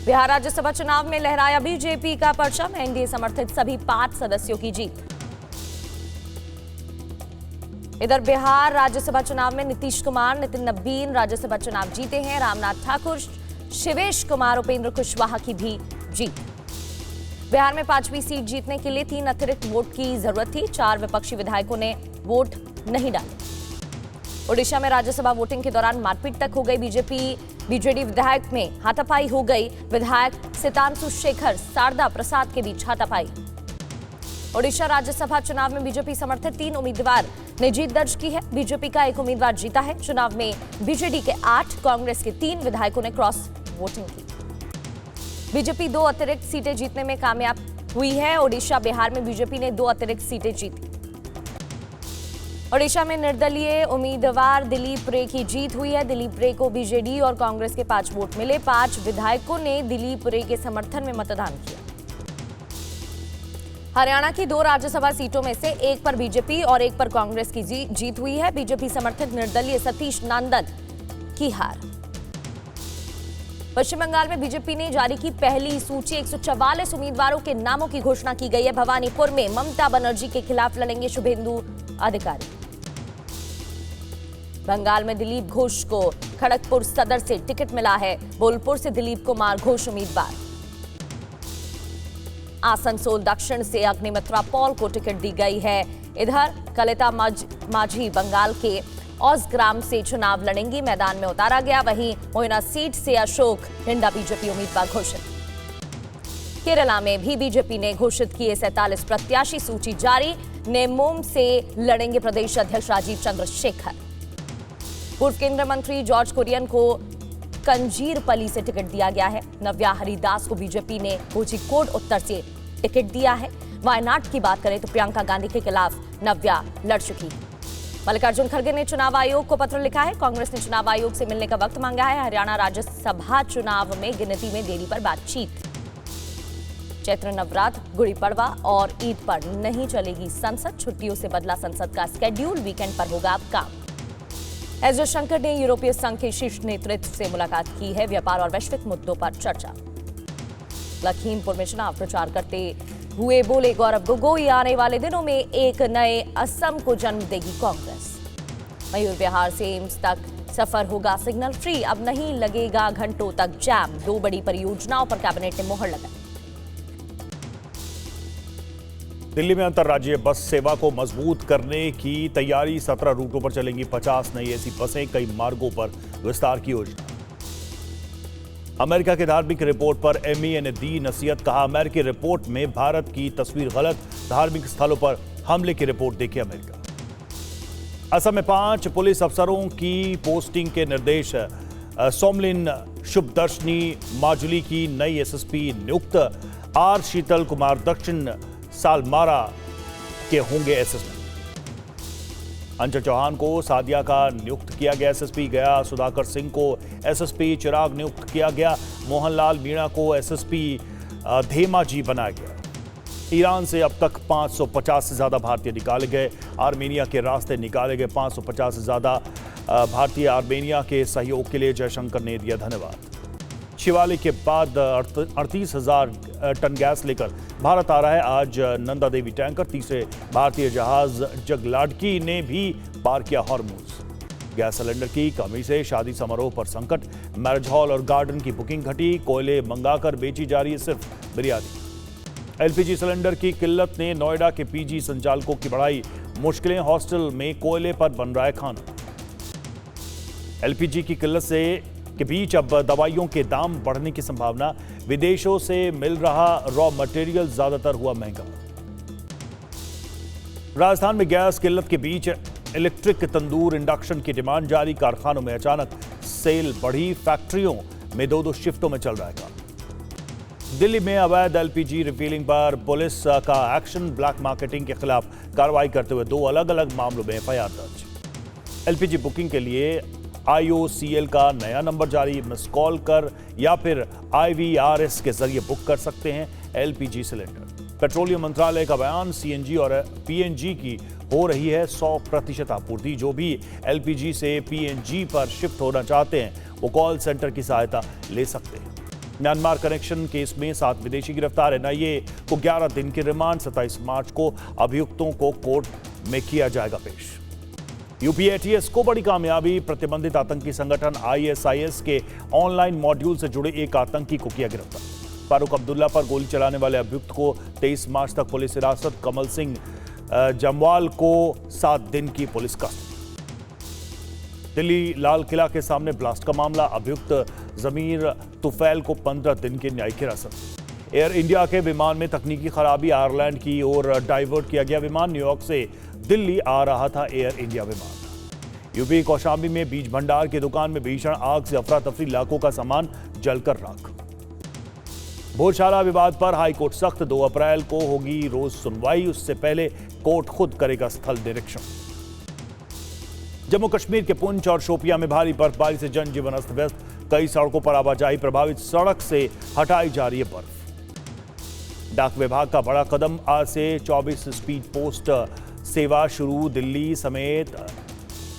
बिहार राज्यसभा चुनाव में लहराया बीजेपी का परचम, एनडीए समर्थित सभी 5 सदस्यों की जीत। इधर बिहार राज्यसभा चुनाव में नीतीश कुमार, नितिन नबीन राज्यसभा चुनाव जीते हैं। रामनाथ ठाकुर, शिवेश कुमार, उपेंद्र कुशवाहा की भी जीत। बिहार में 5वीं सीट जीतने के लिए 3 अतिरिक्त वोट की जरूरत थी। 4 विपक्षी विधायकों ने वोट नहीं डाले। ओडिशा में राज्यसभा वोटिंग के दौरान मारपीट तक हो गई। बीजेडी विधायक में हाथापाई हो गई। विधायक सितांशु शेखर, शारदा प्रसाद के बीच हाथापाई। ओडिशा राज्यसभा चुनाव में बीजेपी समर्थित 3 उम्मीदवार ने जीत दर्ज की है। बीजेपी का 1 उम्मीदवार जीता है। चुनाव में बीजेडी के 8, कांग्रेस के 3 विधायकों ने क्रॉस वोटिंग की। बीजेपी 2 अतिरिक्त सीटें जीतने में कामयाब हुई है। ओडिशा, बिहार में बीजेपी ने 2 अतिरिक्त सीटें जीती। ओडिशा में निर्दलीय उम्मीदवार दिलीप रे की जीत हुई है। दिलीप रे को बीजेडी और कांग्रेस के 5 वोट मिले। 5 विधायकों ने दिलीप रे के समर्थन में मतदान किया। हरियाणा की 2 राज्यसभा सीटों में से 1 पर बीजेपी और 1 पर कांग्रेस की जीत हुई है। बीजेपी समर्थित निर्दलीय सतीश नंदन की हार। पश्चिम बंगाल में बीजेपी ने जारी की पहली सूची। 144 उम्मीदवारों के नामों की घोषणा की गई है। भवानीपुर में ममता बनर्जी के खिलाफ लड़ेंगे शुभेंदु अधिकारी। बंगाल में दिलीप घोष को खड़गपुर सदर से टिकट मिला है। बोलपुर से दिलीप कुमार घोष उम्मीदवार। आसनसोल दक्षिण से अग्निमित्रा पॉल को टिकट दी गई है। इधर कलिता माझी बंगाल के औसग्राम से चुनाव लड़ेंगी, मैदान में उतारा गया। वहीं मोइना सीट से अशोक हिंडा बीजेपी उम्मीदवार घोषित। केरला में भी बीजेपी ने घोषित किए 47 प्रत्याशी, सूची जारी। नेमोम से लड़ेंगे प्रदेश अध्यक्ष राजीव चंद्रशेखर। पूर्व केंद्रीय मंत्री जॉर्ज कुरियन को कंजीरपली से टिकट दिया गया है। नव्या हरिदास को बीजेपी ने कोझिकोड उत्तर से टिकट दिया है। वायनाड की बात करें तो प्रियंका गांधी के खिलाफ नव्या लड़ चुकी है। मल्लिकार्जुन खड़गे ने चुनाव आयोग को पत्र लिखा है। कांग्रेस ने चुनाव आयोग से मिलने का वक्त मांगा है। हरियाणा राज्यसभा चुनाव में गिनती में देरी पर बातचीत। चैत्र नवरात्र, गुड़ी पड़वा और ईद पर नहीं चलेगी संसद। छुट्टियों से बदला संसद का स्केड्यूल, वीकेंड पर होगा काम। एस जयशंकर ने यूरोपीय संघ के शीर्ष नेतृत्व से मुलाकात की है। व्यापार और वैश्विक मुद्दों पर चर्चा। लखीमपुर में चुनाव प्रचार करते हुए बोले गौरव गोगोई, आने वाले दिनों में एक नए असम को जन्म देगी कांग्रेस। मयूर विहार से एम्स तक सफर होगा सिग्नल फ्री, अब नहीं लगेगा घंटों तक जैम। 2 बड़ी परियोजनाओं पर कैबिनेट ने मोहर लगाई। दिल्ली में अंतर्राज्यीय बस सेवा को मजबूत करने की तैयारी। 17 रूटों पर चलेंगी 50 नई ऐसी बसें, कई मार्गों पर विस्तार की योजना। अमेरिका की धार्मिक रिपोर्ट पर एमईए ने दी नसीहत, कहा अमेरिकी रिपोर्ट में भारत की तस्वीर गलत। धार्मिक स्थलों पर हमले की रिपोर्ट देखी अमेरिका। असम में 5 पुलिस अफसरों की पोस्टिंग के निर्देश। सोमलिन शुभदर्शनी माजुली की नई एसएसपी नियुक्त। आर शीतल कुमार दक्षिण सालमारा के होंगे एसएसपी। अंचल चौहान को सादिया का नियुक्त किया गया एसएसपी। गया सुधाकर सिंह को एसएसपी। चिराग नियुक्त किया गया। मोहनलाल मीणा को एसएसपी धेमाजी बनाया गया। ईरान से अब तक 550 से ज्यादा भारतीय निकाले गए। आर्मेनिया के रास्ते निकाले गए 550 से ज्यादा भारतीय। आर्मेनिया के सहयोग के लिए जयशंकर ने दिया धन्यवाद। शिवालिक के बाद 38,000 टन गैस लेकर भारत आ रहा है आज नंदा देवी टैंकर। तीसरे भारतीय जहाज जगलाडकी ने भी पार किया हॉर्मुज। गैस सिलेंडर की कमी से शादी समारोह पर संकट। मैरिज हॉल और गार्डन की बुकिंग घटी। कोयले मंगाकर बेची जा रही है सिर्फ बिरयानी। एलपीजी सिलेंडर की किल्लत ने नोएडा के पीजी संचालकों की बढ़ाई मुश्किलें। हॉस्टल में कोयले पर बन रहा है खाना। एलपीजी की किल्लत से के बीच अब दवाइयों के दाम बढ़ने की संभावना। विदेशों से मिल रहा रॉ मटेरियल ज्यादातर हुआ महंगा। राजस्थान में गैस किल्लत के बीच इलेक्ट्रिक तंदूर इंडक्शन की डिमांड जारी। कारखानों में अचानक सेल बढ़ी। फैक्ट्रियों में 2-2 शिफ्टों में चल रहा है काम। दिल्ली में अवैध एलपीजी रिफिलिंग पर पुलिस का एक्शन। ब्लैक मार्केटिंग के खिलाफ कार्रवाई करते हुए 2 अलग अलग मामलों में एफआईआर दर्ज। एलपीजी बुकिंग के लिए IOCL का नया नंबर जारी। मिस कॉल कर या फिर IVRS के जरिए बुक कर सकते हैं एलपीजी सिलेंडर। पेट्रोलियम मंत्रालय का बयान। सीएनजी और पीएनजी की हो रही है 100% आपूर्ति। जो भी एलपीजी से पीएनजी पर शिफ्ट होना चाहते हैं वो कॉल सेंटर की सहायता ले सकते हैं। म्यांमार कनेक्शन केस में 7 विदेशी गिरफ्तार। एनआईए को 11 दिन के रिमांड। 27 मार्च को अभियुक्तों को कोर्ट में किया जाएगा पेश। यूपी एटीएस को बड़ी कामयाबी। प्रतिबंधित आतंकी संगठन आईएसआईएस के ऑनलाइन मॉड्यूल से जुड़े एक आतंकी को किया गिरफ्तार। फारूक अब्दुल्ला पर गोली चलाने वाले अभियुक्त को 23 मार्च तक पुलिस हिरासत। कमल सिंह जमवाल को 7 दिन की पुलिस कस्टडी। दिल्ली लाल किला के सामने ब्लास्ट का मामला। अभियुक्त जमीर तुफैल को 15 दिन की न्यायिक हिरासत। एयर इंडिया के विमान में तकनीकी खराबी। आयरलैंड की ओर डाइवर्ट किया गया विमान। न्यूयॉर्क से दिल्ली आ रहा था एयर इंडिया विमान। यूपी कौशाम्बी में बीज भंडार की दुकान में भीषण आग से अफरा तफरी। लाखों का सामान जलकर राख। भोजशाला विवाद पर हाईकोर्ट सख्त। 2 अप्रैल को होगी रोज सुनवाई। उससे पहले कोर्ट खुद करेगा स्थल निरीक्षण। जम्मू कश्मीर के पुंछ और शोपियां में भारी बर्फबारी से जनजीवन अस्त व्यस्त। कई सड़कों पर आवाजाही प्रभावित। सड़क से हटाई जा रही है बर्फ। डाक विभाग का बड़ा कदम। आज से 24 स्पीड पोस्ट सेवा शुरू। दिल्ली समेत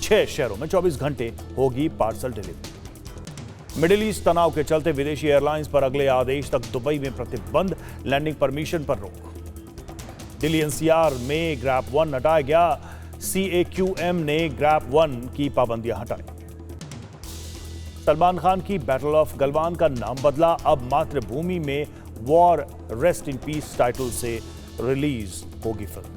6 शहरों में 24 घंटे होगी पार्सल डिलीवरी। मिडिल ईस्ट तनाव के चलते विदेशी एयरलाइंस पर अगले आदेश तक दुबई में प्रतिबंध। लैंडिंग परमिशन पर रोक। दिल्ली एनसीआर में ग्रैप 1 हटाया गया। CAQM ने ग्रैप 1 की पाबंदियां हटाई। सलमान खान की बैटल ऑफ गलवान का नाम बदला। अब मातृभूमि में war rest in peace title से रिलीज होगी फिल्म।